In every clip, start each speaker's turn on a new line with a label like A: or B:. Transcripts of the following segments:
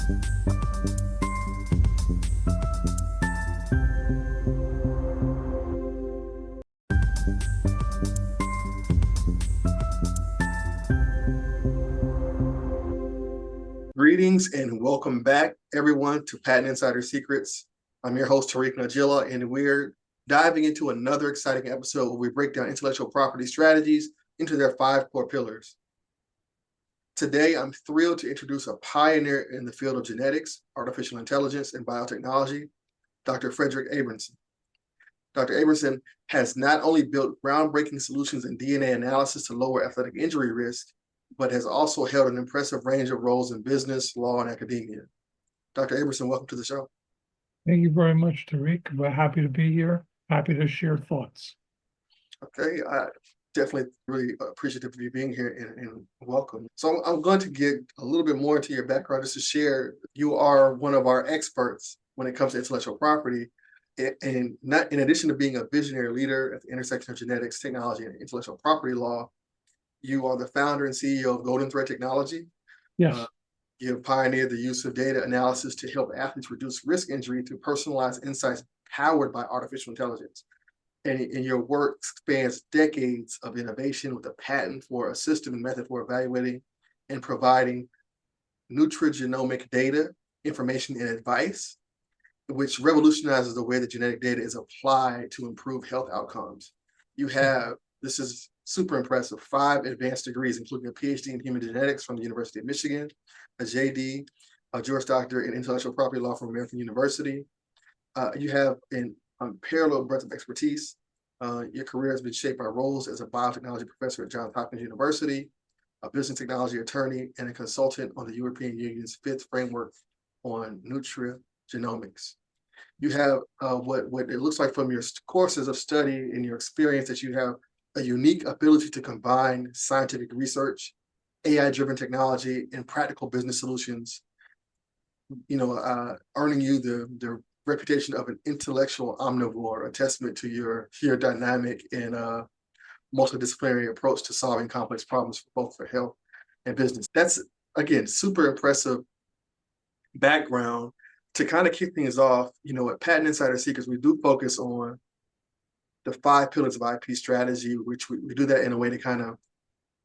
A: Greetings and welcome back, everyone, to Patent Insider Secrets. I'm your host, Tariq, and we're diving into another exciting episode where we break down intellectual property strategies into their 5 core pillars. Today, I'm thrilled to introduce a pioneer in the field of genetics, artificial intelligence, and biotechnology, Dr. Fredric Abramson. Dr. Abramson has not only built groundbreaking solutions in DNA analysis to lower athletic injury risk, but has also held an impressive range of roles in business, law, and academia. Dr. Abramson, welcome to the show.
B: Thank you very much, Tariq. We're happy to be here, happy to share thoughts.
A: Okay, I definitely really appreciative of you being here and welcome. So I'm going to get a little bit more into your background just to share. You are one of our experts when it comes to intellectual property, and not in addition to being a visionary leader at the intersection of genetics, technology, and intellectual property law, you are the founder and CEO of Golden Thread Technology.
B: Yes.
A: You have pioneered the use of data analysis to help athletes reduce risk injury through personalized insights powered by artificial intelligence. And your work spans decades of innovation with a patent for a system and method for evaluating and providing nutrigenomic data, information, and advice, which revolutionizes the way that genetic data is applied to improve health outcomes. You have, this is super impressive, 5 advanced degrees, including a PhD in human genetics from the University of Michigan, a JD, a Juris Doctor in intellectual property law from American University. You have an unparalleled breadth of expertise. Your career has been shaped by roles as a biotechnology professor at Johns Hopkins University, a business technology attorney, and a consultant on the European Union's 5th framework on nutrigenomics. You have what it looks like from your courses of study and your experience that you have a unique ability to combine scientific research, AI-driven technology, and practical business solutions, earning you the reputation of an intellectual omnivore, a testament to your dynamic and multidisciplinary approach to solving complex problems both for health and business. That's, again, super impressive background. To kind of kick things off, at Patent Insider Secrets, we do focus on the 5 pillars of IP strategy, which we do that in a way to kind of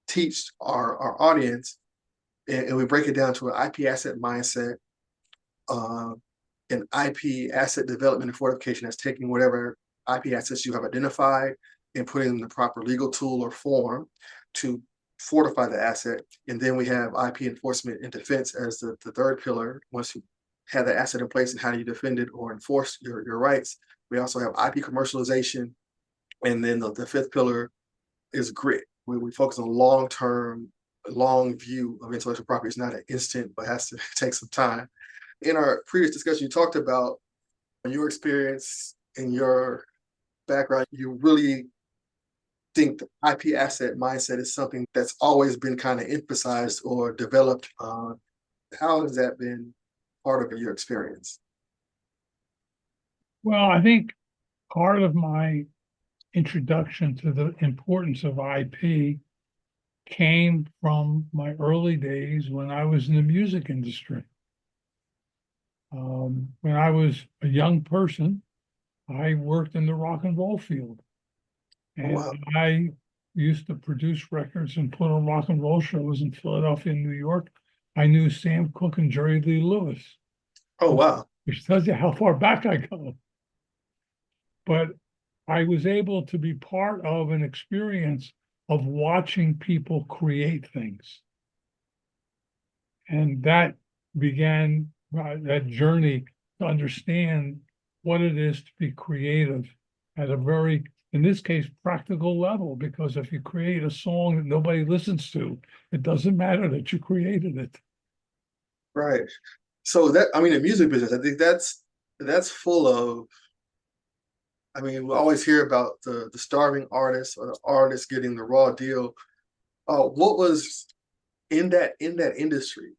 A: teach our audience, and we break it down to an IP asset mindset, an IP asset development and fortification that's taking whatever IP assets you have identified and putting them in the proper legal tool or form to fortify the asset. And then we have IP enforcement and defense as the 3rd pillar. Once you have the asset in place, and how do you defend it or enforce your rights? We also have IP commercialization. And then the 5th pillar is grit, where we focus on long-term, long view of intellectual property. It's not an instant, but has to take some time. In our previous discussion, you talked about your experience and your background. You really think the IP asset mindset is something that's always been kind of emphasized or developed. How has that been part of your experience?
B: Well, I think part of my introduction to the importance of IP came from my early days when I was in the music industry. When I was a young person, I worked in the rock and roll field. And
A: wow.
B: I used to produce records and put on rock and roll shows in Philadelphia and New York. I knew Sam Cooke and Jerry Lee Lewis.
A: Oh, wow.
B: Which tells you how far back I go. But I was able to be part of an experience of watching people create things. And that began that journey to understand what it is to be creative at a very, in this case, practical level. Because if you create a song that nobody listens to, it doesn't matter that you created it.
A: Right. So the music business, I think that's full of, we always hear about the starving artist or the artist getting the raw deal. What was in that industry?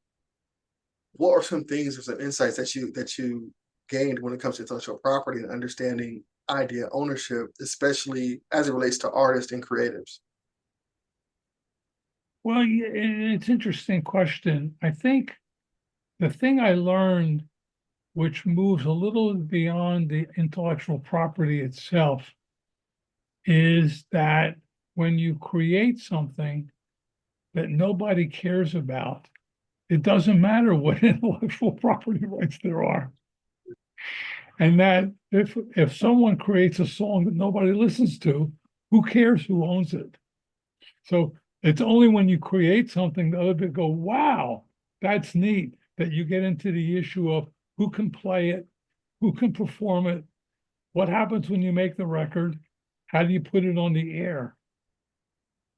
A: What are some things or some insights that you gained when it comes to intellectual property and understanding idea ownership, especially as it relates to artists and creatives?
B: Well, it's an interesting question. I think the thing I learned, which moves a little beyond the intellectual property itself, is that when you create something that nobody cares about, it doesn't matter what intellectual property rights there are. And that if someone creates a song that nobody listens to, who cares who owns it? So it's only when you create something that other people go, wow, that's neat, that you get into the issue of who can play it, who can perform it, what happens when you make the record, how do you put it on the air?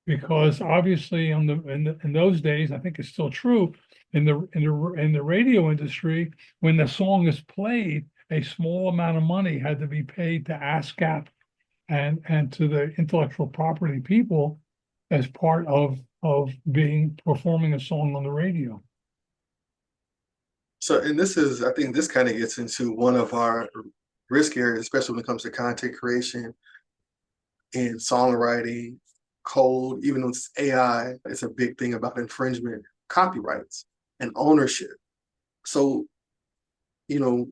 B: Because obviously in those days, I think it's still true, in the radio industry, when the song is played, a small amount of money had to be paid to ASCAP and to the intellectual property people as part of performing a song on the radio.
A: So, and this is, I think this kind of gets into one of our risk areas, especially when it comes to content creation and songwriting, code, even with AI, it's a big thing about infringement, copyrights, and ownership. So, you know,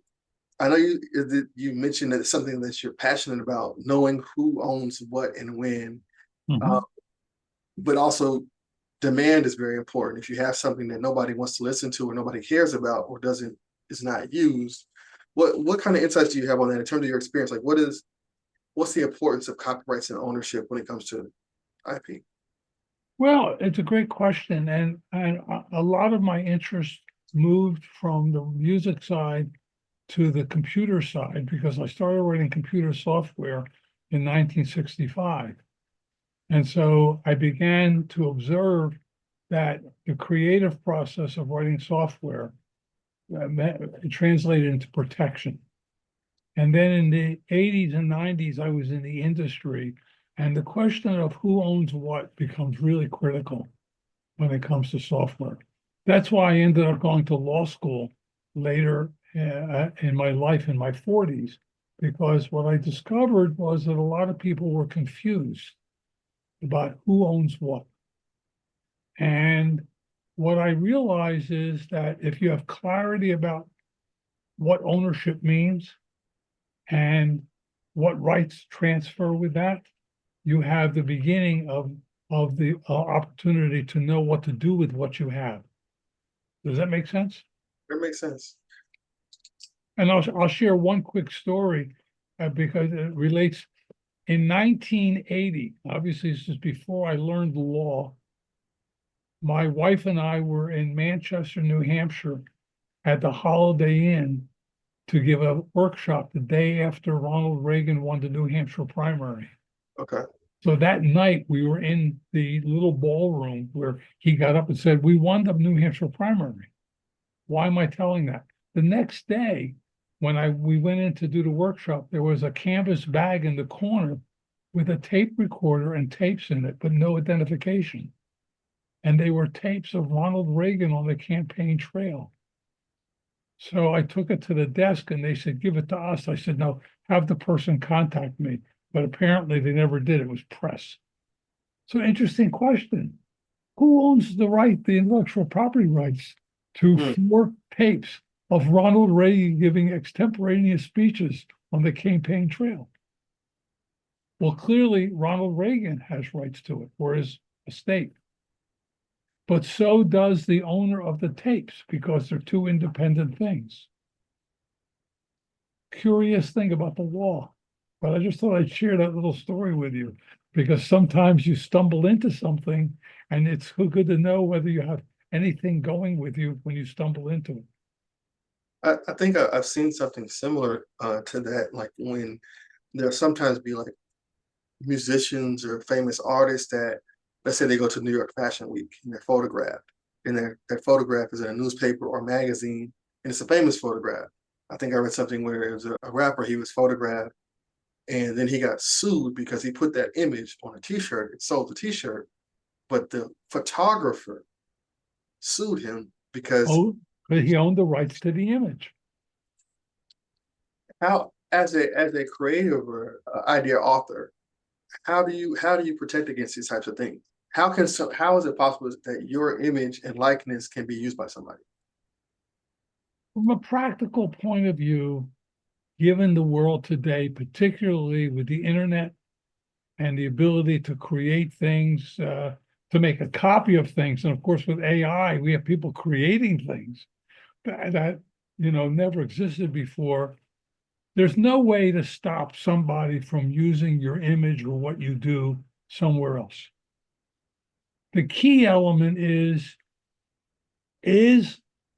A: I know you mentioned that it's something that you're passionate about, knowing who owns what and when, but also demand is very important. If you have something that nobody wants to listen to or nobody cares about or is not used, what kind of insights do you have on that in terms of your experience? Like what's the importance of copyrights and ownership when it comes to IP?
B: Well, it's a great question. And a lot of my interest moved from the music side to the computer side because I started writing computer software in 1965. And so I began to observe that the creative process of writing software translated into protection. And then in the 80s and 90s, I was in the industry, and the question of who owns what becomes really critical when it comes to software. That's why I ended up going to law school later in my life, in my 40s, because what I discovered was that a lot of people were confused about who owns what. And what I realized is that if you have clarity about what ownership means and what rights transfer with that, you have the beginning of the opportunity to know what to do with what you have. Does that make sense?
A: That makes sense.
B: And I'll share one quick story because it relates. In 1980, obviously this is before I learned the law, my wife and I were in Manchester, New Hampshire at the Holiday Inn to give a workshop the day after Ronald Reagan won the New Hampshire primary.
A: Okay.
B: So that night we were in the little ballroom where he got up and said, we won the New Hampshire primary. Why am I telling that? The next day, when we went in to do the workshop, there was a canvas bag in the corner with a tape recorder and tapes in it, but no identification. And they were tapes of Ronald Reagan on the campaign trail. So I took it to the desk and they said, give it to us. I said, no, have the person contact me. But apparently they never did. It was press. So interesting question. Who owns the intellectual property rights to 4 tapes of Ronald Reagan giving extemporaneous speeches on the campaign trail? Well, clearly Ronald Reagan has rights to it, or his estate. But so does the owner of the tapes, because they're 2 independent things. Curious thing about the law. But I just thought I'd share that little story with you, because sometimes you stumble into something and it's good to know whether you have anything going with you when you stumble into it.
A: I think I've seen something similar to that, like when there'll sometimes be like musicians or famous artists that, let's say they go to New York Fashion Week and they're photographed, and their photograph is in a newspaper or magazine, and it's a famous photograph. I think I read something where it was a rapper, he was photographed, and then he got sued because he put that image on a t-shirt, it sold the t-shirt, but the photographer sued him because
B: but he owned the rights to the image.
A: how, as a creative or idea author, how do you protect against these types of things? How is it possible that your image and likeness can be used by somebody?
B: From a practical point of view, given the world today, particularly with the internet and the ability to create things, to make a copy of things, and of course with AI, we have people creating things that never existed before. There's no way to stop somebody from using your image or what you do somewhere else. The key element is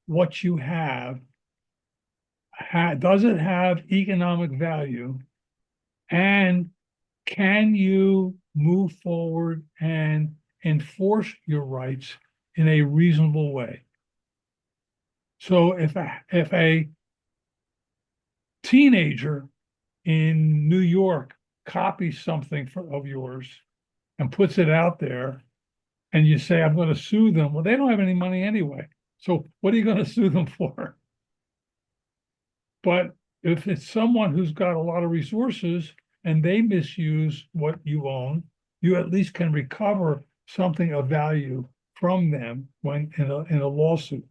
B: what you have, does it have economic value? And can you move forward and enforce your rights in a reasonable way? So if a teenager in New York copies something of yours and puts it out there, and you say, I'm going to sue them, well, they don't have any money anyway. So what are you going to sue them for? But if it's someone who's got a lot of resources and they misuse what you own, you at least can recover something of value from them when in a lawsuit.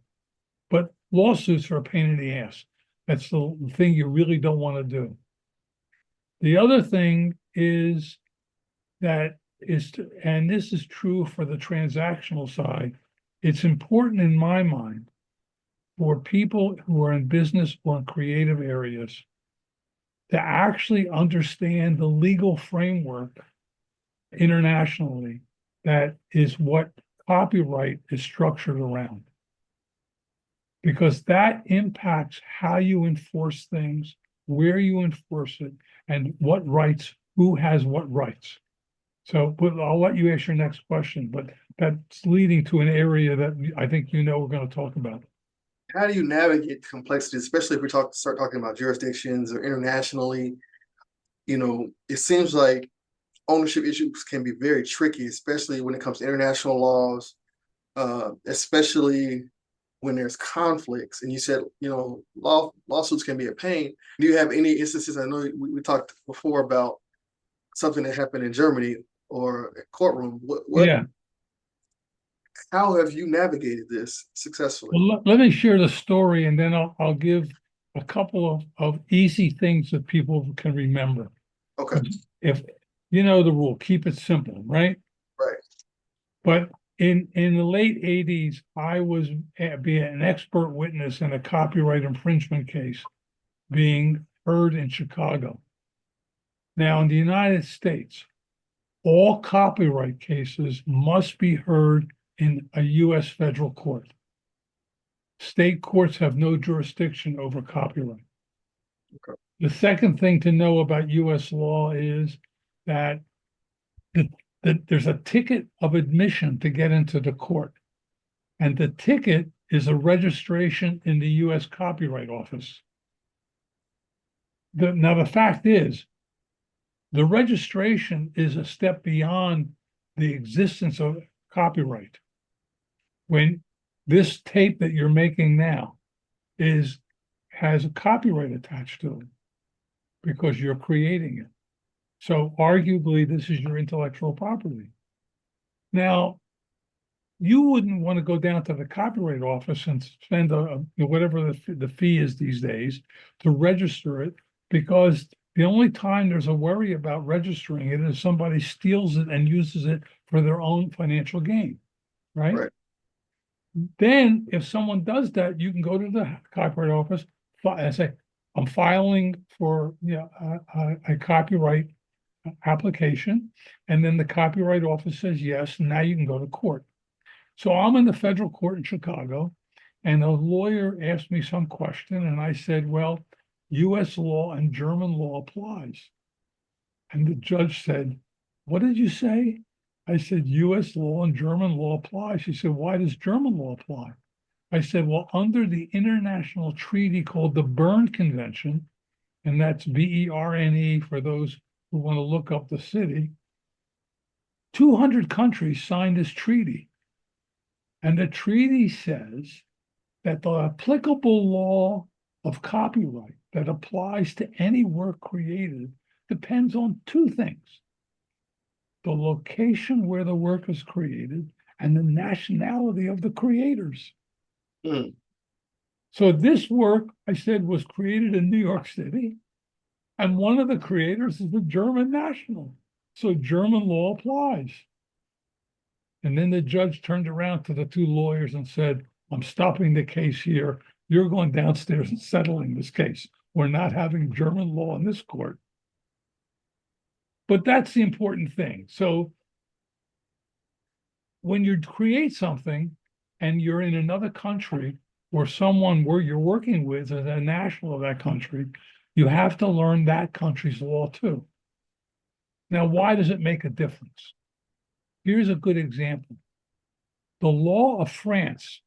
B: But lawsuits are a pain in the ass. That's the thing you really don't want to do. The other thing is that and this is true for the transactional side, it's important in my mind for people who are in business or in creative areas to actually understand the legal framework internationally that is what copyright is structured around. Because that impacts how you enforce things, where you enforce it, and what rights, who has what rights. So I'll let you ask your next question, but that's leading to an area that I think we're going to talk about.
A: How do you navigate the complexity, especially if we start talking about jurisdictions or internationally? It seems like ownership issues can be very tricky, especially when it comes to international laws, especially when there's conflicts. And you said, lawsuits can be a pain. Do you have any instances? I know we talked before about something that happened in Germany or a courtroom.
B: Yeah.
A: How have you navigated this successfully?
B: Well, let me share the story, and then I'll give a couple of easy things that people can remember.
A: Okay.
B: If you know the rule, keep it simple, right?
A: Right.
B: But in the late 80s, I was being an expert witness in a copyright infringement case being heard in Chicago. Now, in the United States, all copyright cases must be heard in a U.S. federal court. State courts have no jurisdiction over copyright.
A: Okay.
B: The second thing to know about U.S. law is that there's a ticket of admission to get into the court. And the ticket is a registration in the U.S. Copyright Office. Now, the fact is, the registration is a step beyond the existence of copyright. When this tape that you're making now has a copyright attached to it because you're creating it. So arguably, this is your intellectual property. Now, you wouldn't want to go down to the Copyright Office and spend whatever the fee is these days to register it, because the only time there's a worry about registering it is somebody steals it and uses it for their own financial gain, right?
A: Right.
B: Then if someone does that, you can go to the Copyright Office and say, I'm filing for a copyright application. And then the Copyright Office says yes, and now you can go to court. So I'm in the federal court in Chicago, and a lawyer asked me some question, and I said, well, US law and German law applies. And the judge said, what did you say? I said, US law and German law apply. She said, why does German law apply? I said, well, under the international treaty called the Berne Convention, and that's Berne for those who want to look up the city, 200 countries signed this treaty. And the treaty says that the applicable law of copyright that applies to any work created depends on two things: the location where the work is created and the nationality of the creators.
A: Mm.
B: So this work, I said, was created in New York City, and one of the creators is a German national. So German law applies. And then the judge turned around to the two lawyers and said, I'm stopping the case here. You're going downstairs and settling this case. We're not having German law in this court. But that's the important thing. So when you create something and you're in another country or someone where you're working with as a national of that country, you have to learn that country's law too. Now, why does it make a difference? Here's a good example. The law of France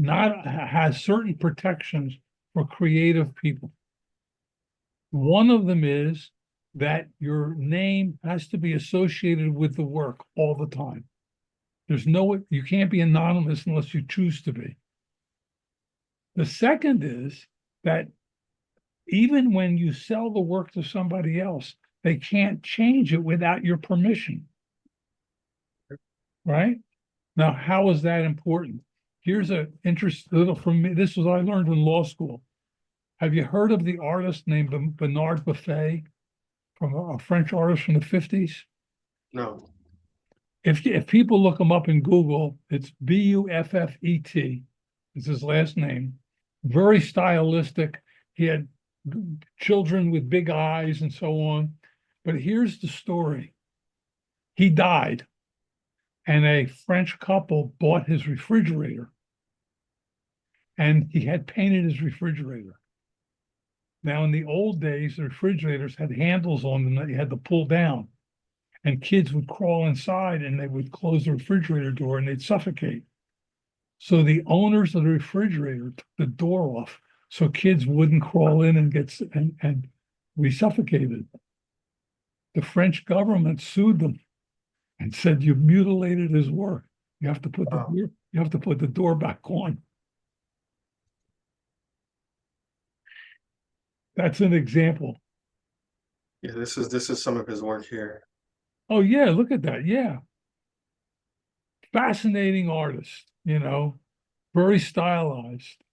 B: has certain protections for creative people. One of them is that your name has to be associated with the work all the time. You can't be anonymous unless you choose to be. The second is that even when you sell the work to somebody else, they can't change it without your permission. Right? Now, how is that important? Here's an interesting little from me. This was I learned in law school. Have you heard of the artist named Bernard Buffet, from a French artist from the 50s?
A: No.
B: If people look him up in Google, it's Buffet. It's his last name. Very stylistic. He had children with big eyes and so on. But here's the story. He died, and a French couple bought his refrigerator, and he had painted his refrigerator. Now, in the old days, the refrigerators had handles on them that you had to pull down, and kids would crawl inside and they would close the refrigerator door and they'd suffocate. So the owners of the refrigerator took the door off so kids wouldn't crawl in and and be suffocated. The French government sued them and said, you mutilated his work. You have to put the door back on. That's an example.
A: Yeah, this is some of his work here.
B: Oh yeah, look at that. Yeah. Fascinating artist, very stylized.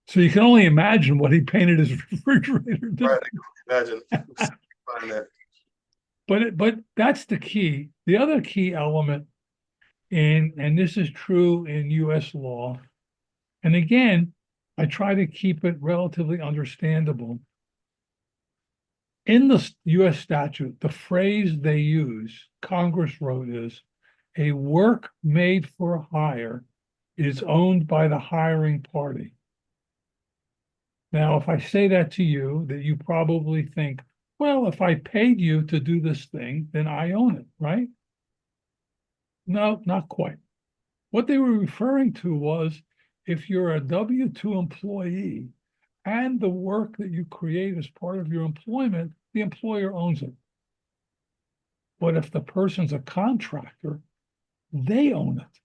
B: So you can only imagine what he painted his refrigerator.
A: Right, I can imagine. Find that.
B: But that's the key. The other key element and this is true in US law. And again, I try to keep it relatively understandable. In the US statute, the phrase they use, Congress wrote, is a work made for hire is owned by the hiring party. Now, if I say that to you, that you probably think, well, if I paid you to do this thing, then I own it, right? No, not quite. What they were referring to was if you're a W-2 employee and the work that you create as part of your employment, the employer owns it. But if the person's a contractor, they own it.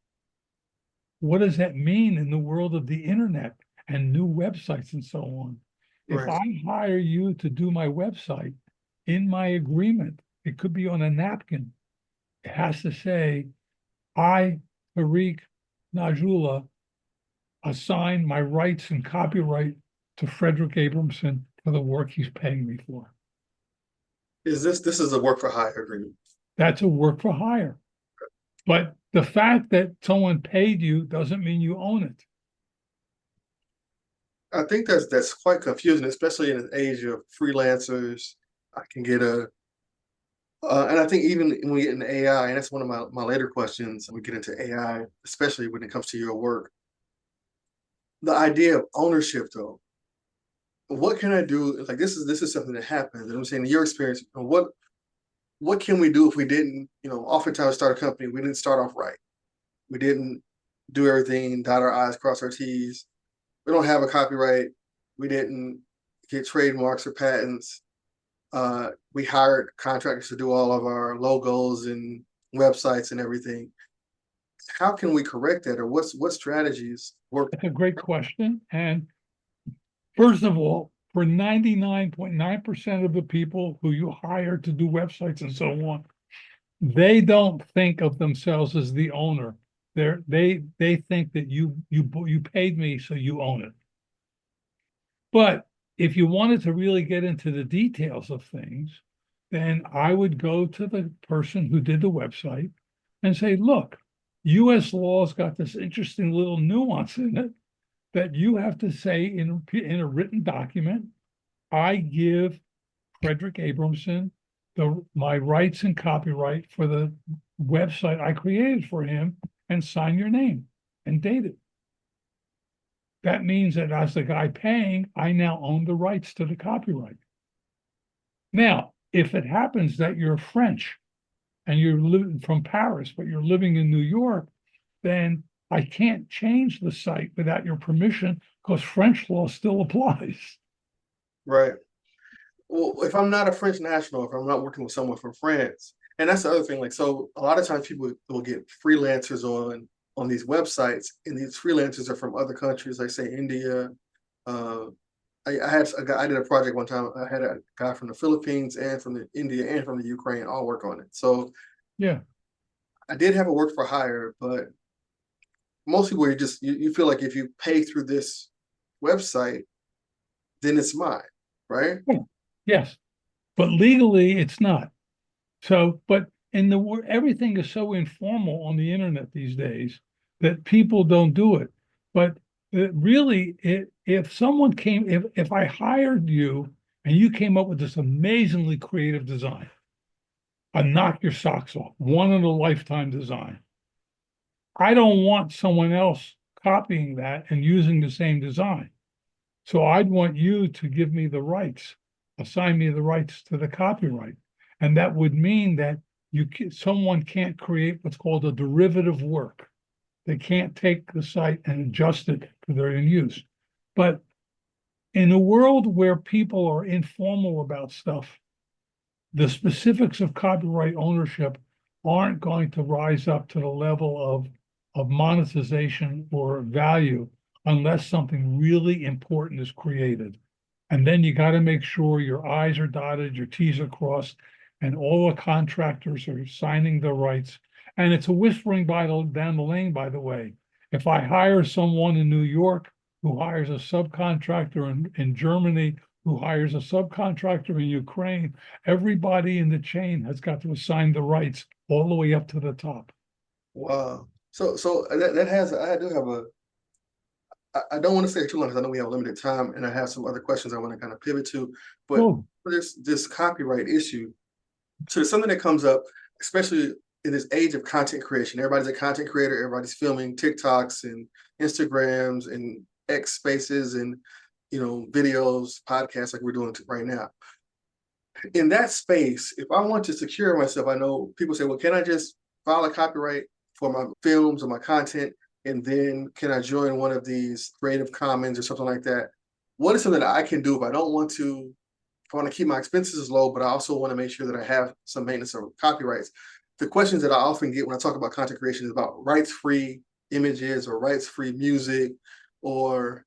B: What does that mean in the world of the internet and new websites and so on? If
A: Right.
B: I hire you to do my website, in my agreement, it could be on a napkin. It has to say, I, Tariq Najula, assign my rights and copyright to Fredric Abramson for the work he's paying me for.
A: This is a work for hire agreement?
B: That's a work for hire. But the fact that someone paid you doesn't mean you own it.
A: I think that's quite confusing, especially in an age of freelancers. I can get and I think even when we get into AI, and that's one of my later questions, and we get into AI, especially when it comes to your work. The idea of ownership, though, what can I do? Like this is something that happens. And I'm saying, in your experience, what can we do if we didn't, oftentimes start a company, we didn't start off right. We didn't do everything, dot our I's, cross our T's. We don't have a copyright. We didn't get trademarks or patents. We hired contractors to do all of our logos and websites and everything. How can we correct that, or what strategies work?
B: That's a great question. And first of all, for 99.9% of the people who you hire to do websites and so on, they don't think of themselves as the owner. they think that you paid me, so you own it. But if you wanted to really get into the details of things, then I would go to the person who did the website and say, look, US law's got this interesting little nuance in it that you have to say in a written document, I give Fredric Abramson my rights and copyright for the website I created for him, and sign your name and date it. That means that as the guy paying, I now own the rights to the copyright. Now, if it happens that you're French and you're living from Paris, but you're living in New York, then I can't change the site without your permission because French law still applies.
A: Right. Well, if I'm not a French national, if I'm not working with someone from France, and that's the other thing, like, so a lot of times people will get freelancers on these websites, and these freelancers are from other countries, like say India. I had a guy, I did a project one time, I had a guy from the Philippines and from the India and from the Ukraine all work on it. So
B: yeah,
A: I did have a work for hire, but most people, you feel like if you pay through this website, then it's mine, right?
B: yes, but legally it's not. So, but in the world, everything is so informal on the internet these days that people don't do it. But really, if someone came, if I hired you and you came up with this amazingly creative design, a knock your socks off, one in a lifetime design, I don't want someone else copying that and using the same design. So I'd want you to give me the rights, assign me the rights to the copyright. And that would mean that someone can't create what's called a derivative work. They can't take the site and adjust it for their own use. But in a world where people are informal about stuff, the specifics of copyright ownership aren't going to rise up to the level of monetization or value unless something really important is created. And then you got to make sure your I's are dotted, your T's are crossed, and all the contractors are signing the rights. And it's a whispering down the lane, by the way. If I hire someone in New York who hires a subcontractor in Germany, who hires a subcontractor in Ukraine, everybody in the chain has got to assign the rights all the way up to the top.
A: Wow. So that has, I do have I don't want to say too long because I know we have limited time, and I have some other questions I want to kind of pivot to. But for this copyright issue, so it's something that comes up, especially in this age of content creation. Everybody's a content creator. Everybody's filming TikToks and Instagrams and X Spaces and videos, podcasts like we're doing right now. In that space, if I want to secure myself, I know people say, well, can I just file a copyright for my films or my content? And then can I join one of these Creative Commons or something like that? What is something that I can do if I don't want to, if I want to keep my expenses low, but I also want to make sure that I have some maintenance of copyrights? The questions that I often get when I talk about content creation is about rights-free images or rights-free music, or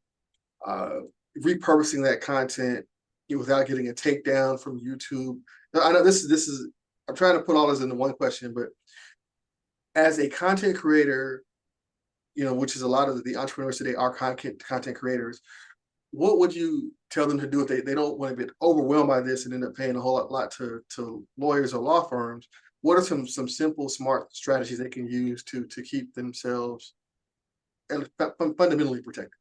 A: repurposing that content without getting a takedown from YouTube. Now, I know this is I'm trying to put all this into one question, but as a content creator, which is a lot of the entrepreneurs today are content creators, what would you tell them to do if they don't want to get overwhelmed by this and end up paying a whole lot to lawyers or law firms? What are some simple, smart strategies they can use to keep themselves fundamentally protected?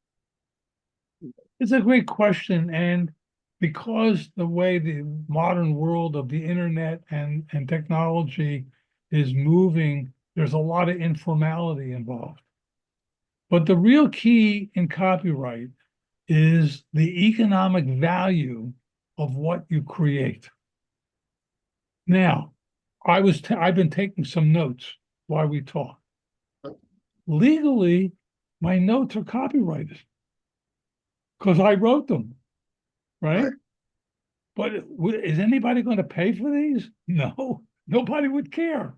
B: It's a great question. And because the way the modern world of the internet and technology is moving, there's a lot of informality involved. But the real key in copyright is the economic value of what you create. Now, I've been taking some notes while we talk. Legally, my notes are copyrighted because I wrote them, right? But is anybody going to pay for these? No, nobody would care.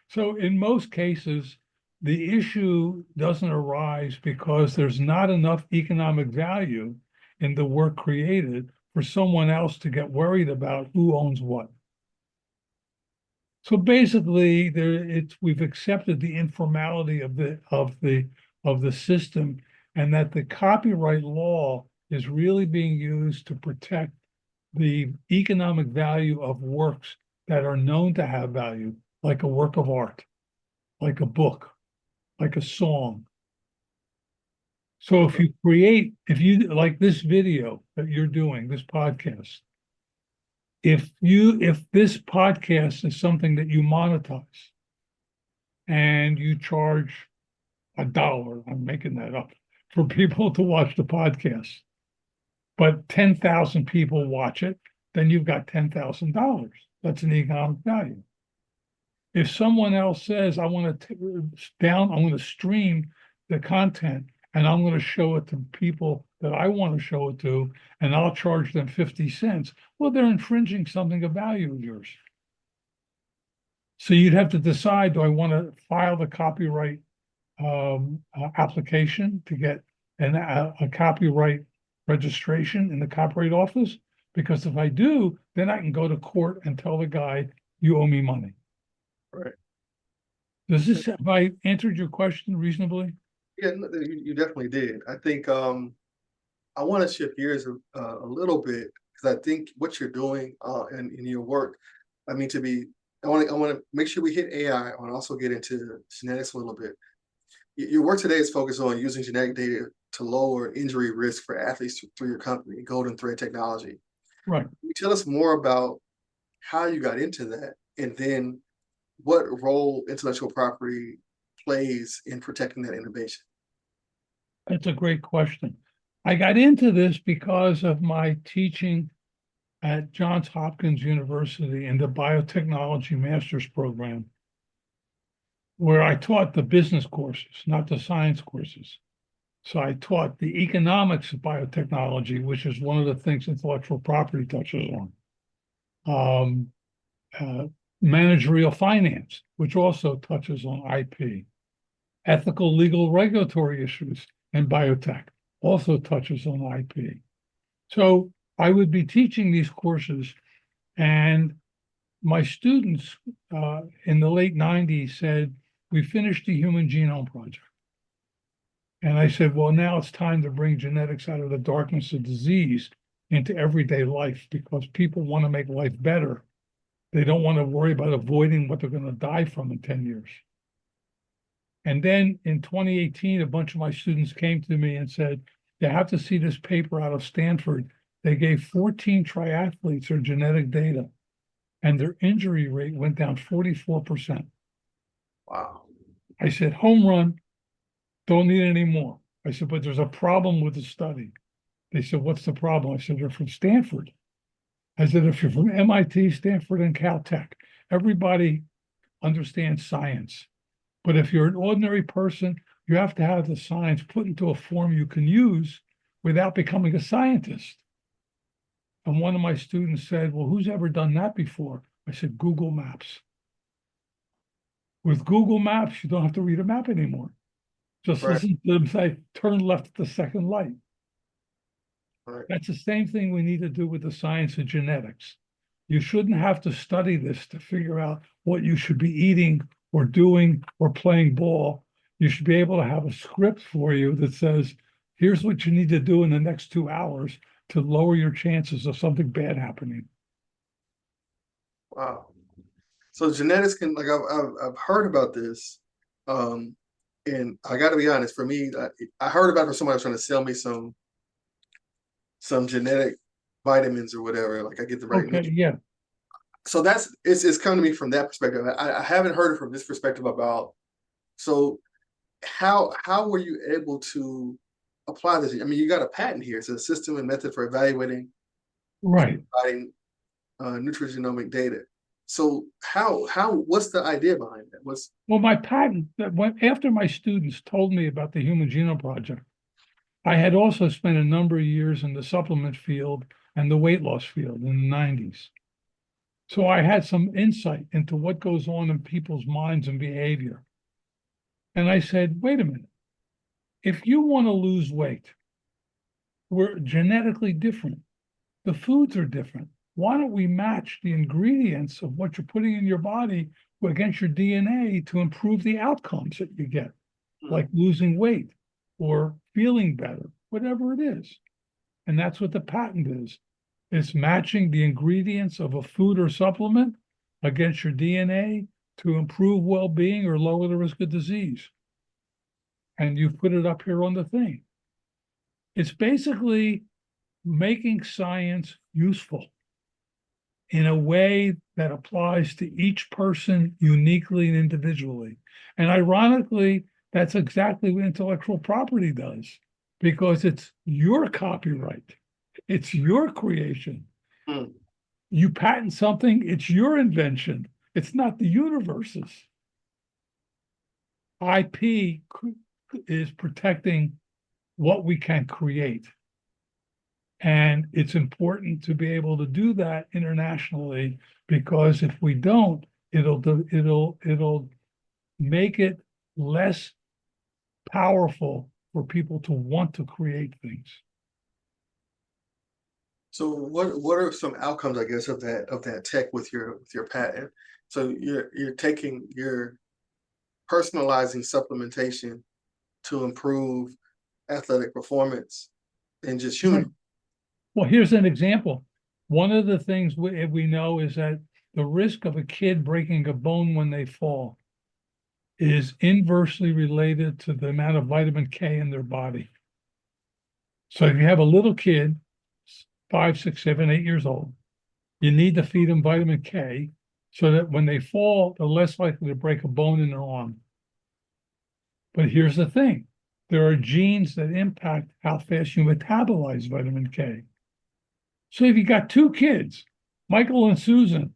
B: So in most cases, the issue doesn't arise because there's not enough economic value in the work created for someone else to get worried about who owns what. So basically, we've accepted the informality of the system, and that the copyright law is really being used to protect the economic value of works that are known to have value, like a work of art, like a book, like a song. So if you like this video that you're doing, this podcast, if this podcast is something that you monetize and you charge $1, I'm making that up, for people to watch the podcast, but 10,000 people watch it, then you've got $10,000. That's an economic value. If someone else says, I want to stream the content and I'm going to show it to people that I want to show it to, and I'll charge them 50 cents, well, they're infringing something of value of yours. So you'd have to decide, do I want to file the copyright application to get a copyright registration in the Copyright Office? Because if I do, then I can go to court and tell the guy, you owe me money.
A: Right.
B: Have I answered your question reasonably?
A: Yeah, no, you definitely did. I think I want to shift gears a little bit, because I think what you're doing in your work, I mean, I want to make sure we hit AI. I want to also get into genetics a little bit. Your work today is focused on using genetic data to lower injury risk for athletes through your company, Golden Thread Technology.
B: Right.
A: Can you tell us more about how you got into that, and then what role intellectual property plays in protecting that innovation?
B: That's a great question. I got into this because of my teaching at Johns Hopkins University in the biotechnology master's program, where I taught the business courses, not the science courses. So I taught the economics of biotechnology, which is one of the things intellectual property touches on. Managerial finance, which also touches on IP. Ethical, legal, regulatory issues and biotech also touches on IP. So I would be teaching these courses, and my students in the late 90s said, we finished the Human Genome Project. And I said, well, now it's time to bring genetics out of the darkness of disease into everyday life, because people want to make life better. They don't want to worry about avoiding what they're going to die from in 10 years. And then in 2018, a bunch of my students came to me and said, you have to see this paper out of Stanford. They gave 14 triathletes their genetic data, and their injury rate went down 44%.
A: Wow.
B: I said, home run, don't need any more. I said, but there's a problem with the study. They said, what's the problem? I said, they're from Stanford. I said, if you're from MIT, Stanford, and Caltech, everybody understands science. But if you're an ordinary person, you have to have the science put into a form you can use without becoming a scientist. And one of my students said, well, who's ever done that before? I said, Google Maps. With Google Maps, you don't have to read a map anymore. Just
A: Right.
B: listen to them say, turn left at the second light.
A: Right.
B: That's the same thing we need to do with the science of genetics. You shouldn't have to study this to figure out what you should be eating or doing or playing ball. You should be able to have a script for you that says, here's what you need to do in the next 2 hours to lower your chances of something bad happening.
A: Wow. So genetics can, like, I've heard about this, and I got to be honest. For me, I heard about it from somebody was trying to sell me some genetic vitamins or whatever. Like, I get the right
B: Okay, yeah.
A: So it's coming to me from that perspective. I haven't heard it from this perspective about. So how were you able to apply this? I mean, you got a patent here. It's a system and method for evaluating,
B: Right.
A: providing nutrigenomic data. So what's the idea behind that?
B: Well, my patent, after my students told me about the Human Genome Project, I had also spent a number of years in the supplement field and the weight loss field in the 90s. So I had some insight into what goes on in people's minds and behavior. And I said, wait a minute, if you want to lose weight, we're genetically different. The foods are different. why don't we match the ingredients of what you're putting in your body against your DNA to improve the outcomes that you get, like losing weight or feeling better, whatever it is. And that's what the patent is. It's matching the ingredients of a food or supplement against your DNA to improve well-being or lower the risk of disease. And you put it up here on the thing. It's basically making science useful in a way that applies to each person uniquely and individually. And ironically, that's exactly what intellectual property does, because it's your copyright. It's your creation. You patent something, it's your invention. It's not the universe's. IP is protecting what we can create. And it's important to be able to do that internationally, because if we don't, it'll make it less powerful for people to want to create things.
A: So what are some outcomes, I guess, of that tech with your patent? So you're personalizing supplementation to improve athletic performance and just human.
B: Well, here's an example. One of the things we know is that the risk of a kid breaking a bone when they fall is inversely related to the amount of vitamin K in their body. So if you have a little kid, 5, 6, 7, 8 years old, you need to feed them vitamin K so that when they fall, they're less likely to break a bone in their arm. But here's the thing. There are genes that impact how fast you metabolize vitamin K. So if you got 2 kids, Michael and Susan,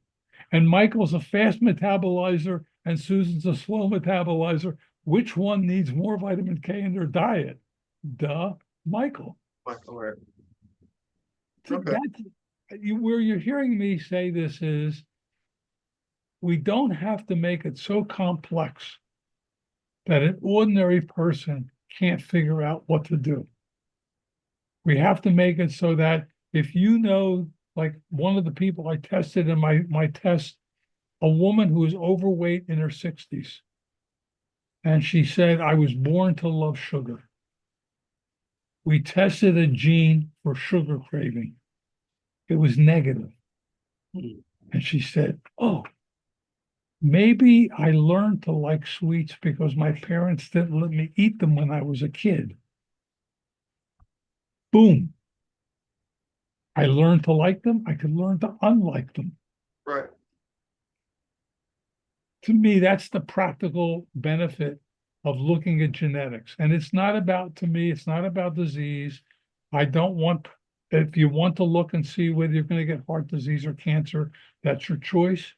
B: and Michael's a fast metabolizer and Susan's a slow metabolizer, which one needs more vitamin K in their diet? Duh, Michael.
A: Right.
B: Okay. Where you're hearing me say this is, we don't have to make it so complex that an ordinary person can't figure out what to do. We have to make it so that if you know, like one of the people I tested in my test, a woman who was overweight in her 60s, and she said, I was born to love sugar. We tested a gene for sugar craving. It was negative. And she said, oh, maybe I learned to like sweets because my parents didn't let me eat them when I was a kid. Boom. I learned to like them. I could learn to unlike them.
A: Right.
B: To me, that's the practical benefit of looking at genetics. And it's not about, to me, it's not about disease. I don't want, if you want to look and see whether you're going to get heart disease or cancer, that's your choice.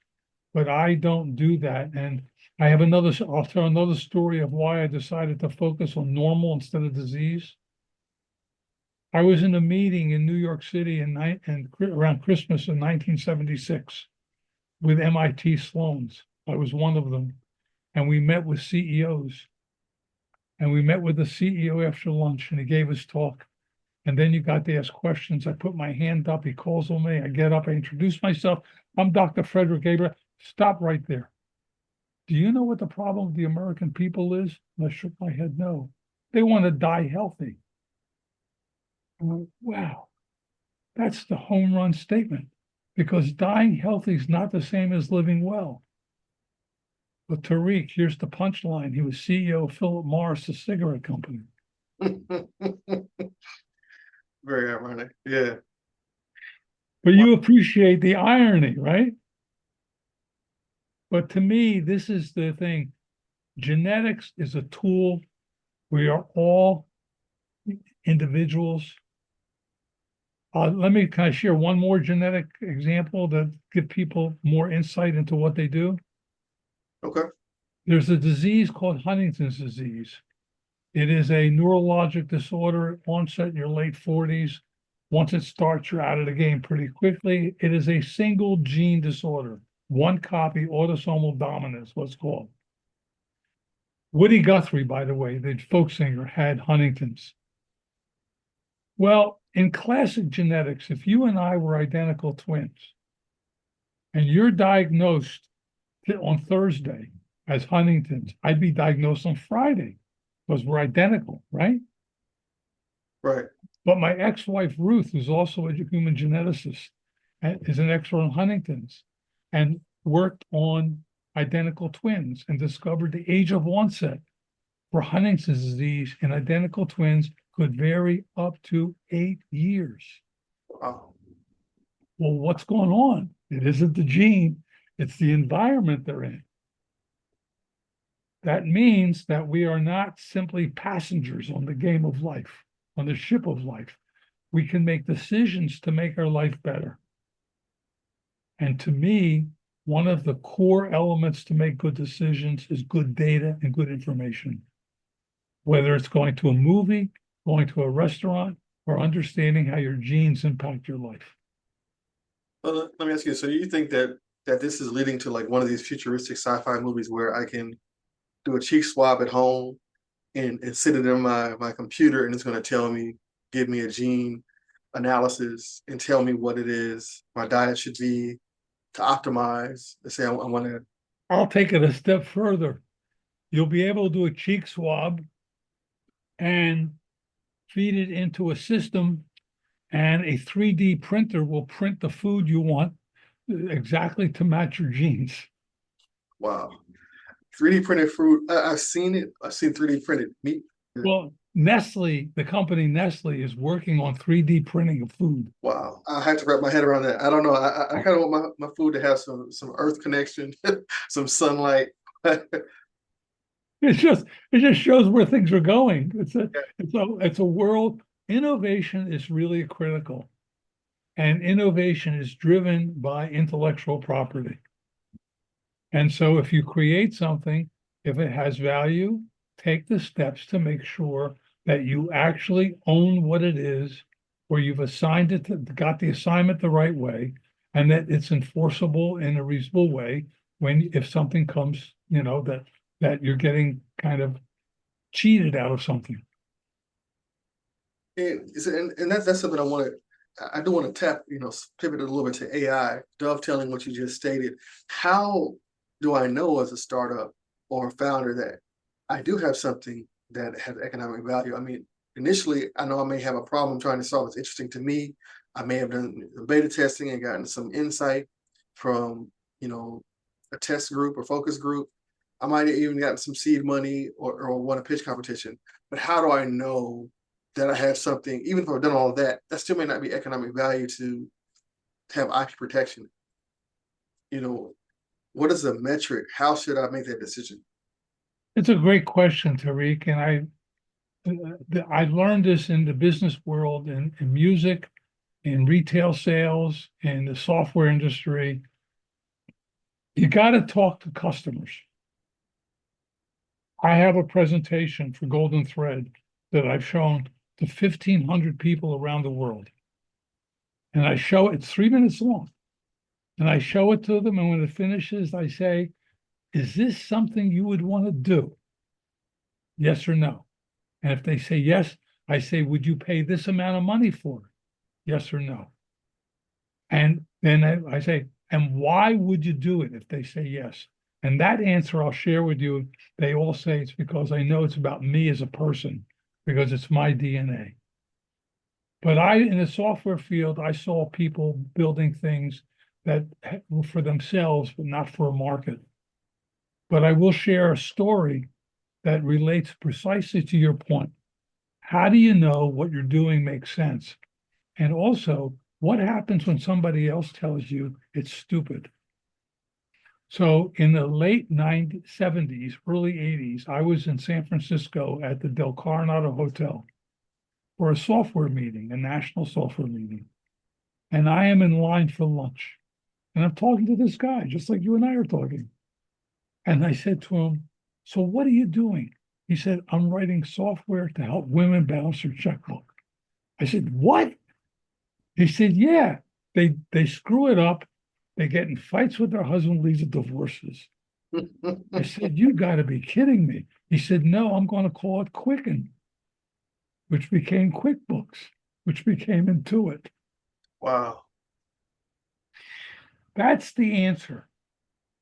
B: But I don't do that. And I have I'll tell another story of why I decided to focus on normal instead of disease. I was in a meeting in New York City around Christmas in 1976 with MIT Sloans. I was one of them. And we met with CEOs. And we met with the CEO after lunch, and he gave his talk. And then you got to ask questions. I put my hand up. He calls on me. I get up. I introduce myself. I'm Dr. Fredric Abramson. Stop right there. Do you know what the problem with the American people is? And I shook my head, no. They want to die healthy. I went, wow, that's the home run statement, because dying healthy is not the same as living well. But Tariq, here's the punchline. He was CEO of Philip Morris, a cigarette company.
A: Very ironic. Yeah.
B: But you appreciate the irony, right? But to me, this is the thing. Genetics is a tool. We are all individuals. Let me kind of share one more genetic example that give people more insight into what they do.
A: Okay.
B: There's a disease called Huntington's disease. It is a neurologic disorder, onset in your late 40s. Once it starts, you're out of the game pretty quickly. It is a single gene disorder, one copy, autosomal dominance, what's called. Woody Guthrie, by the way, the folk singer, had Huntington's. Well, in classic genetics, if you and I were identical twins, and you're diagnosed on Thursday as Huntington's, I'd be diagnosed on Friday because we're identical, right?
A: Right.
B: But my ex-wife Ruth, who's also a human geneticist, is an expert on Huntington's and worked on identical twins and discovered the age of onset for Huntington's disease in identical twins could vary up to 8 years.
A: Wow.
B: Well, what's going on? It isn't the gene, it's the environment they're in. That means that we are not simply passengers on the game of life, on the ship of life. We can make decisions to make our life better. And to me, one of the core elements to make good decisions is good data and good information. Whether it's going to a movie, going to a restaurant, or understanding how your genes impact your life.
A: Well, let me ask you, so do you think that this is leading to like one of these futuristic sci-fi movies where I can do a cheek swab at home and sit it in my computer and it's going to tell me, give me a gene analysis and tell me what it is my diet should be to optimize? Let's say I want to.
B: I'll take it a step further. You'll be able to do a cheek swab and feed it into a system, and a 3D printer will print the food you want exactly to match your genes.
A: Wow. 3D printed fruit. I've seen it. I've seen 3D printed meat.
B: Well, Nestle, the company Nestle, is working on 3D printing of food.
A: Wow. I have to wrap my head around that. I don't know. I kind of want my food to have some earth connection, some sunlight.
B: It just shows where things are going. It's a world. Innovation is really critical, and innovation is driven by intellectual property. And so if you create something, if it has value, take the steps to make sure that you actually own what it is, or you've assigned it to, got the assignment the right way, and that it's enforceable in a reasonable way if something comes, that you're getting kind of cheated out of something.
A: And that's something I do want to tap, pivot a little bit to AI, dovetailing what you just stated. How do I know as a startup or a founder that I do have something that has economic value? I mean, initially, I know I may have a problem trying to solve. It's interesting to me. I may have done beta testing and gotten some insight from, a test group or focus group. I might have even gotten some seed money or won a pitch competition. But how do I know that I have something, even if I've done all of that, that still may not be economic value to have IP protection? What is the metric? How should I make that decision?
B: It's a great question, Tariq, and I learned this in the business world, in music, in retail sales, in the software industry. You got to talk to customers. I have a presentation for Golden Thread that I've shown to 1,500 people around the world. And I show it's 3 minutes long. And I show it to them. And when it finishes, I say, is this something you would want to do? Yes or no? And if they say yes, I say, would you pay this amount of money for it? Yes or no? And then I say, and why would you do it if they say yes? And that answer I'll share with you. They all say it's because I know it's about me as a person, because it's my DNA. But in the software field, I saw people building things that were for themselves, but not for a market. But I will share a story that relates precisely to your point. How do you know what you're doing makes sense? And also, what happens when somebody else tells you it's stupid? So in the late 70s, early 80s, I was in San Francisco at the Del Coronado Hotel for a software meeting, a national software meeting. And I am in line for lunch. And I'm talking to this guy, just like you and I are talking. And I said to him, so what are you doing? He said, I'm writing software to help women balance their checkbook. I said, what? He said, yeah, they screw it up. They get in fights with their husband, leads to divorces. I said, you got to be kidding me. He said, no, I'm going to call it Quicken, which became QuickBooks, which became Intuit.
A: Wow.
B: That's the answer.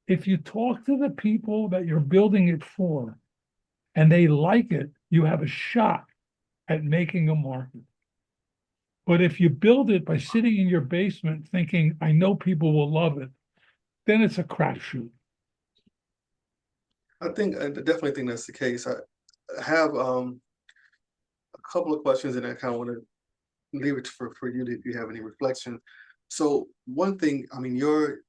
B: If you talk to the people that you're building it for and they like it, you have a shot at making a market. But if you build it by sitting in your basement thinking, I know people will love it, then it's a crapshoot.
A: I definitely think that's the case. I have a couple of questions, and I kind of want to leave it for you if you have any reflection. So one thing, I mean, your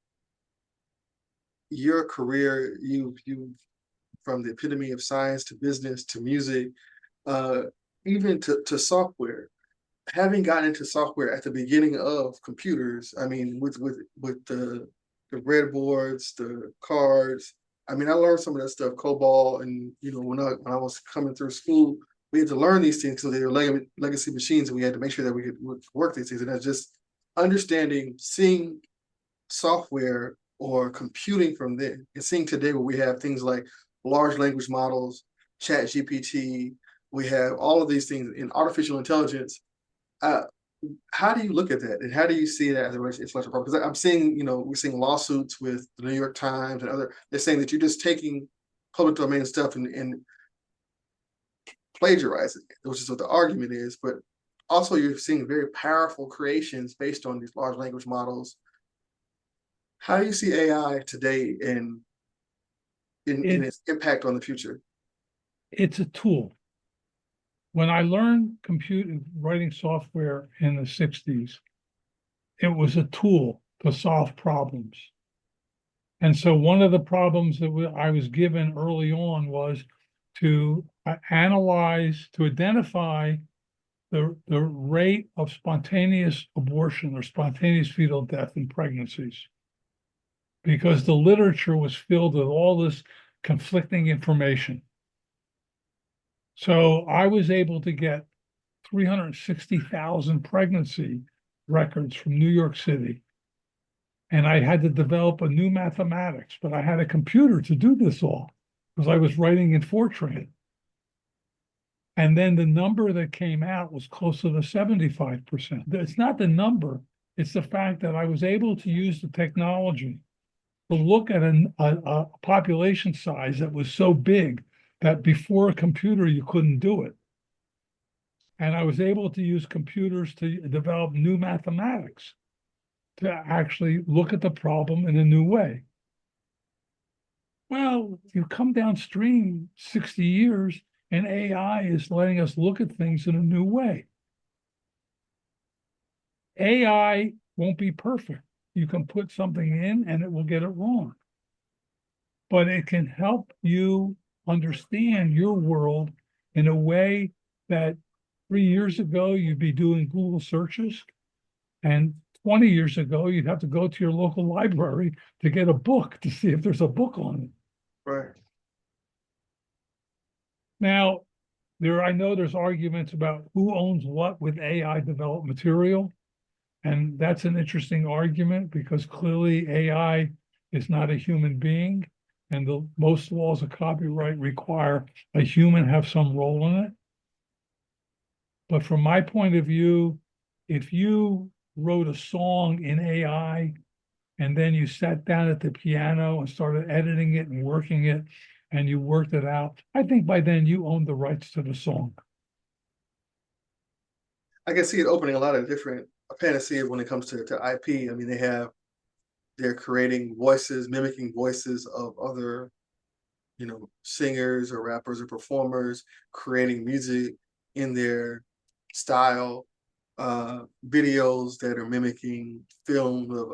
A: career, you from the epitome of science to business to music, uh, even to software. Having gotten into software at the beginning of computers, I mean, with the breadboards, the cards. I mean, I learned some of that stuff, COBOL, and when I was coming through school, we had to learn these things because they were legacy machines, and we had to make sure that we could work these things. And that's just understanding, seeing software or computing from there, and seeing today where we have things like large language models, Chat GPT, we have all of these things in artificial intelligence. Uh, how do you look at that, and how do you see that as a intellectual property? Because I'm seeing, we're seeing lawsuits with the New York Times and other. They're saying that you're just taking public domain stuff and plagiarizing it, which is what the argument is. But also, you're seeing very powerful creations based on these large language models. How do you see AI today in its impact on the future?
B: It's a tool. When I learned writing software in the 60s, it was a tool to solve problems. And so one of the problems that I was given early on was to analyze, to identify the rate of spontaneous abortion or spontaneous fetal death in pregnancies, because the literature was filled with all this conflicting information. So I was able to get 360,000 pregnancy records from New York City. And I had to develop a new mathematics, but I had a computer to do this all because I was writing in Fortran. And then the number that came out was closer to 75%. It's not the number, it's the fact that I was able to use the technology to look at a population size that was so big that before a computer, you couldn't do it. And I was able to use computers to develop new mathematics to actually look at the problem in a new way. Well, you come downstream 60 years and AI is letting us look at things in a new way. AI won't be perfect. You can put something in and it will get it wrong. But it can help you understand your world in a way that 3 years ago, you'd be doing Google searches, and 20 years ago, you'd have to go to your local library to get a book to see if there's a book on it.
A: Right.
B: Now, I know there's arguments about who owns what with AI developed material. And that's an interesting argument because clearly AI is not a human being. And most laws of copyright require a human have some role in it. But from my point of view, if you wrote a song in AI and then you sat down at the piano and started editing it and working it and you worked it out, I think by then you own the rights to the song.
A: I can see it opening a lot of different panacea when it comes to IP. I mean, they're creating voices, mimicking voices of other, singers or rappers or performers, creating music in their style, videos that are mimicking film of,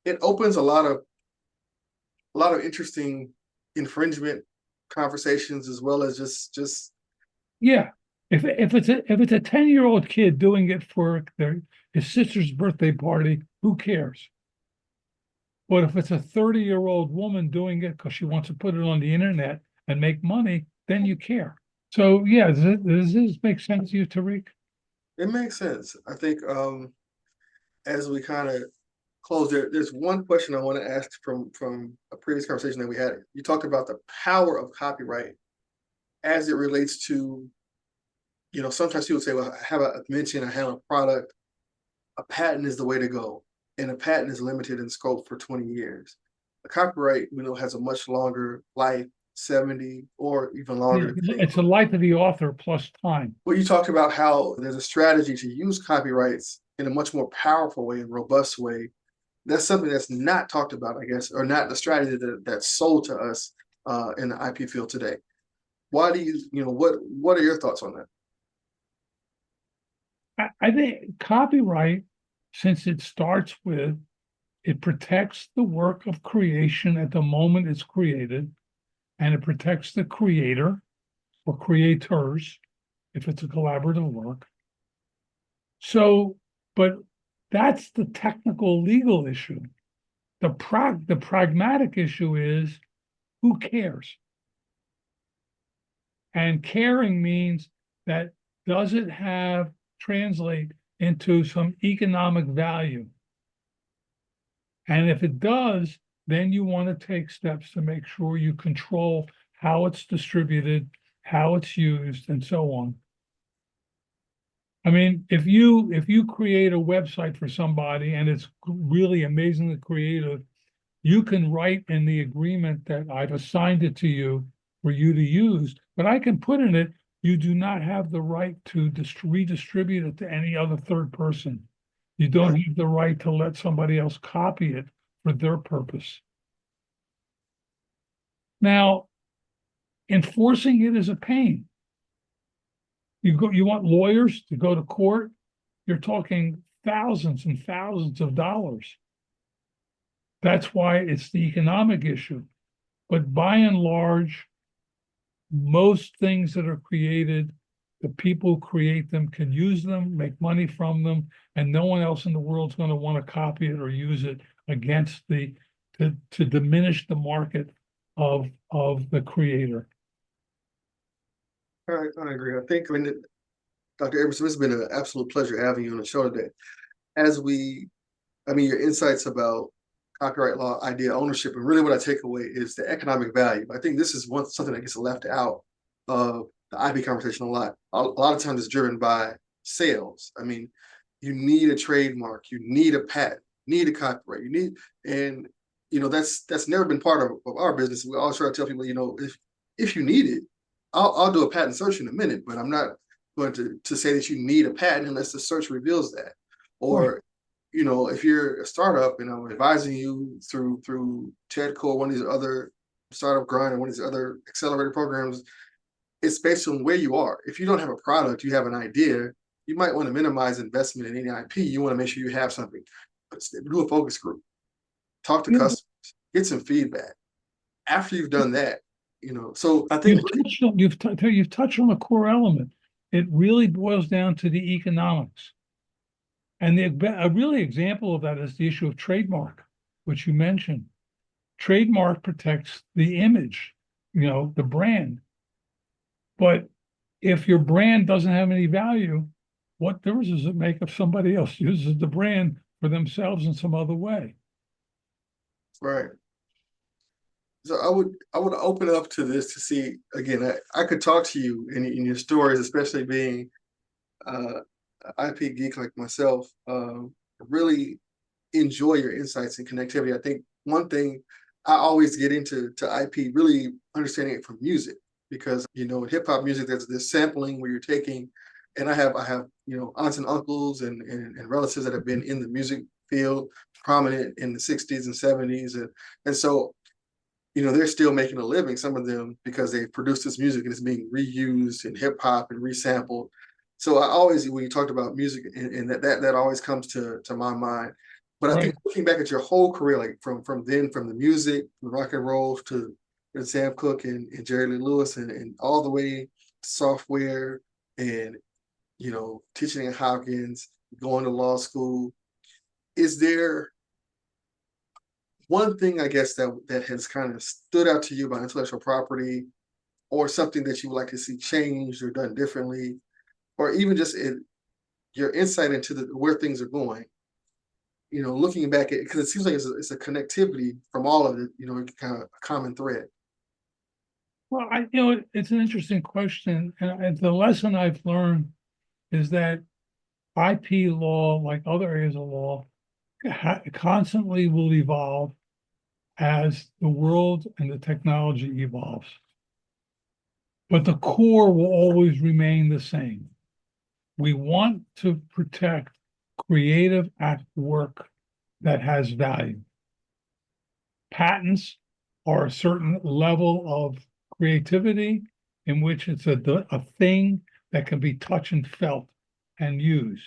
A: it opens a lot of interesting infringement conversations, as well as just
B: Yeah. If it's a 10-year-old kid doing it for his sister's birthday party, who cares? But if it's a 30-year-old woman doing it because she wants to put it on the internet and make money, then you care. So yeah, does this make sense to you, Tariq?
A: it makes sense. I think as we kind of close there's one question I want to ask from a previous conversation that we had. You talked about the power of copyright as it relates to, sometimes people say, well, I have a mention, I have a product, a patent is the way to go. and a patent is limited in scope for 20 years. A copyright, has a much longer life, 70 or even longer.
B: It's a life of the author plus time.
A: Well, you talked about how there's a strategy to use copyrights in a much more powerful way and robust way. That's something that's not talked about, I guess, or not the strategy that's sold to us in the IP field today. Why do what are your thoughts on that?
B: I think copyright, since it starts with, it protects the work of creation at the moment it's created, and it protects the creator or creators if it's a collaborative work. So, but that's the technical legal issue. The pragmatic issue is, who cares? And caring means that, does it translate into some economic value? And if it does, then you want to take steps to make sure you control how it's distributed, how it's used, and so on. I mean, if you create a website for somebody and it's really amazingly creative, you can write in the agreement that I've assigned it to you for you to use, but I can put in it, you do not have the right to redistribute it to any other third person. You don't have the right to let somebody else copy it for their purpose. Now, enforcing it is a pain. You want lawyers to go to court, you're talking thousands and thousands of dollars. That's why it's the economic issue. But by and large, most things that are created, the people who create them can use them, make money from them, and no one else in the world is going to want to copy it or use it against to diminish the market of the creator.
A: All right, I agree. I think, Dr. Abramson, it's been an absolute pleasure having you on the show today. Your insights about copyright law, idea ownership, and really what I take away is the economic value. I think this is something that gets left out of the IP conversation a lot. A lot of times it's driven by sales. You need a trademark, you need a patent, you need a copyright, that's never been part of our business. We always try to tell people, if you need it, I'll do a patent search in a minute, but I'm not going to say that you need a patent unless the search reveals that. Or, right. If you're a startup and I'm advising you through TEDCO, one of these other startup grind, or one of these other accelerator programs, it's based on where you are. If you don't have a product, you have an idea, you might want to minimize investment in any IP. You want to make sure you have something. But do a focus group, talk to customers, get some feedback. After you've done that, so I think
B: you've touched on a core element. It really boils down to the economics. And a really example of that is the issue of trademark, which you mentioned. Trademark protects the image, the brand. But if your brand doesn't have any value, what difference does it make if somebody else uses the brand for themselves in some other way?
A: Right. So I would open up to this to see, again, I could talk to you in your stories, especially being an IP geek like myself, really enjoy your insights and connectivity. I think one thing I always get into IP, really understanding it from music, because in hip hop music, there's this sampling where you're taking, and I have aunts and uncles and relatives that have been in the music field, prominent in the 60s and 70s, and so they're still making a living, some of them, because they produced this music and it's being reused in hip hop and resampled. So I always, when you talked about music, and that always comes to my mind. But I think looking back at your whole career, like from the music, the rock and roll, to Sam Cooke and Jerry Lee Lewis, and all the way to software, and teaching at Hopkins, going to law school, is there one thing, I guess, that has kind of stood out to you about intellectual property, or something that you would like to see changed or done differently, or even just your insight into where things are going? Looking back at it, because it seems like it's a connectivity from all of it, kind of a common thread.
B: Well, it's an interesting question, and the lesson I've learned is that IP law, like other areas of law, constantly will evolve as the world and the technology evolves. But the core will always remain the same. We want to protect creative work that has value. Patents are a certain level of creativity in which it's a thing that can be touched and felt and used.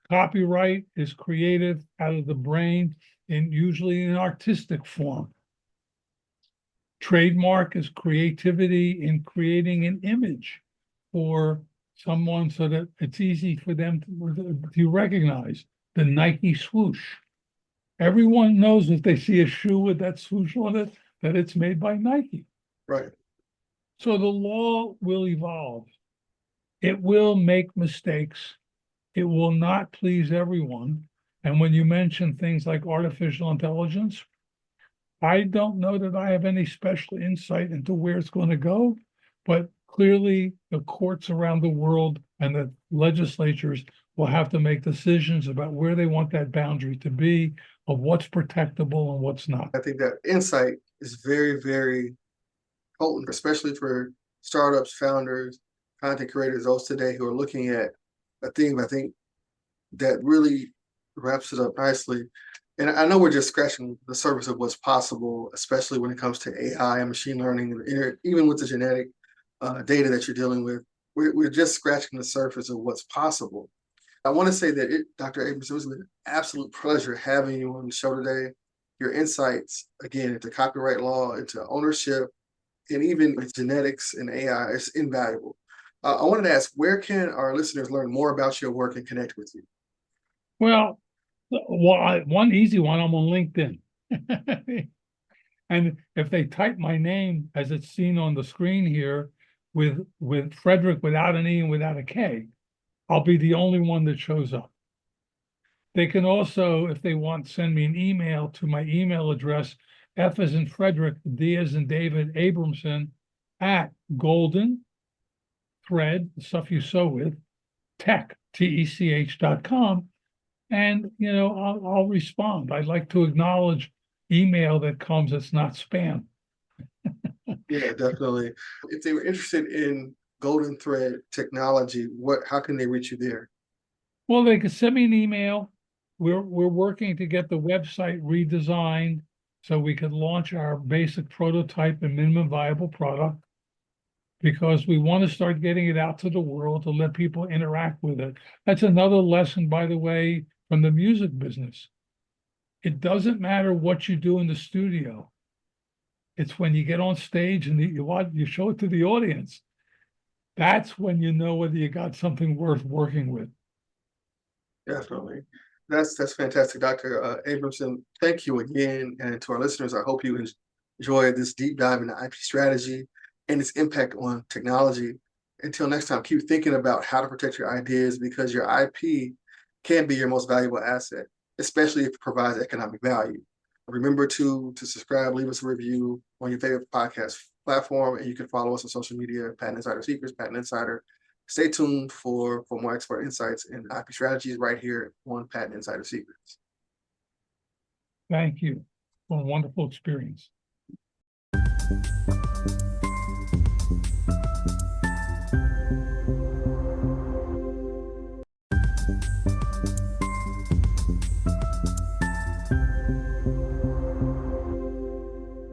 B: Copyright is creative out of the brain and usually in artistic form. Trademark is creativity in creating an image for someone so that it's easy for them to recognize the Nike swoosh. Everyone knows if they see a shoe with that swoosh on it, that it's made by Nike.
A: Right.
B: So the law will evolve. It will make mistakes. It will not please everyone. And when you mention things like artificial intelligence, I don't know that I have any special insight into where it's going to go, but clearly the courts around the world and the legislatures will have to make decisions about where they want that boundary to be of what's protectable and what's not.
A: I think that insight is very, very potent, especially for startups, founders, content creators, those today who are looking at a theme, I think, that really wraps it up nicely. And I know we're just scratching the surface of what's possible, especially when it comes to AI and machine learning, and even with the genetic data that you're dealing with. We're just scratching the surface of what's possible. I want to say that Dr. Abramson, it was an absolute pleasure having you on the show today. Your insights, again, into copyright law, into ownership, and even genetics and AI is invaluable. I wanted to ask, where can our listeners learn more about your work and connect with you?
B: Well, one easy one, I'm on LinkedIn. And if they type my name as it's seen on the screen here with Fredric without an E and without a K, I'll be the only one that shows up. They can also, if they want, send me an email to my email address, F as in Frederick, D as in David, Abramson, at golden thread, the stuff you sew with, tech.com. And, I'll respond. I'd like to acknowledge email that comes that's not spam.
A: Yeah, definitely. If they were interested in Golden Thread technology, how can they reach you there?
B: Well, they could send me an email. We're working to get the website redesigned so we could launch our basic prototype and minimum viable product, because we want to start getting it out to the world to let people interact with it. That's another lesson, by the way, from the music business. It doesn't matter what you do in the studio. It's when you get on stage and you show it to the audience. That's when you know whether you got something worth working with.
A: Definitely. That's fantastic, Dr. Abramson. Thank you again. And to our listeners, I hope you enjoy this deep dive into IP strategy and its impact on technology. Until next time, keep thinking about how to protect your ideas, because your IP can be your most valuable asset, especially if it provides economic value. Remember to subscribe, leave us a review on your favorite podcast platform, and you can follow us on social media, Patent Insider Secrets, Patent Insider. Stay tuned for more expert insights and IP strategies right here on Patent Insider Secrets.
B: Thank you for a wonderful experience.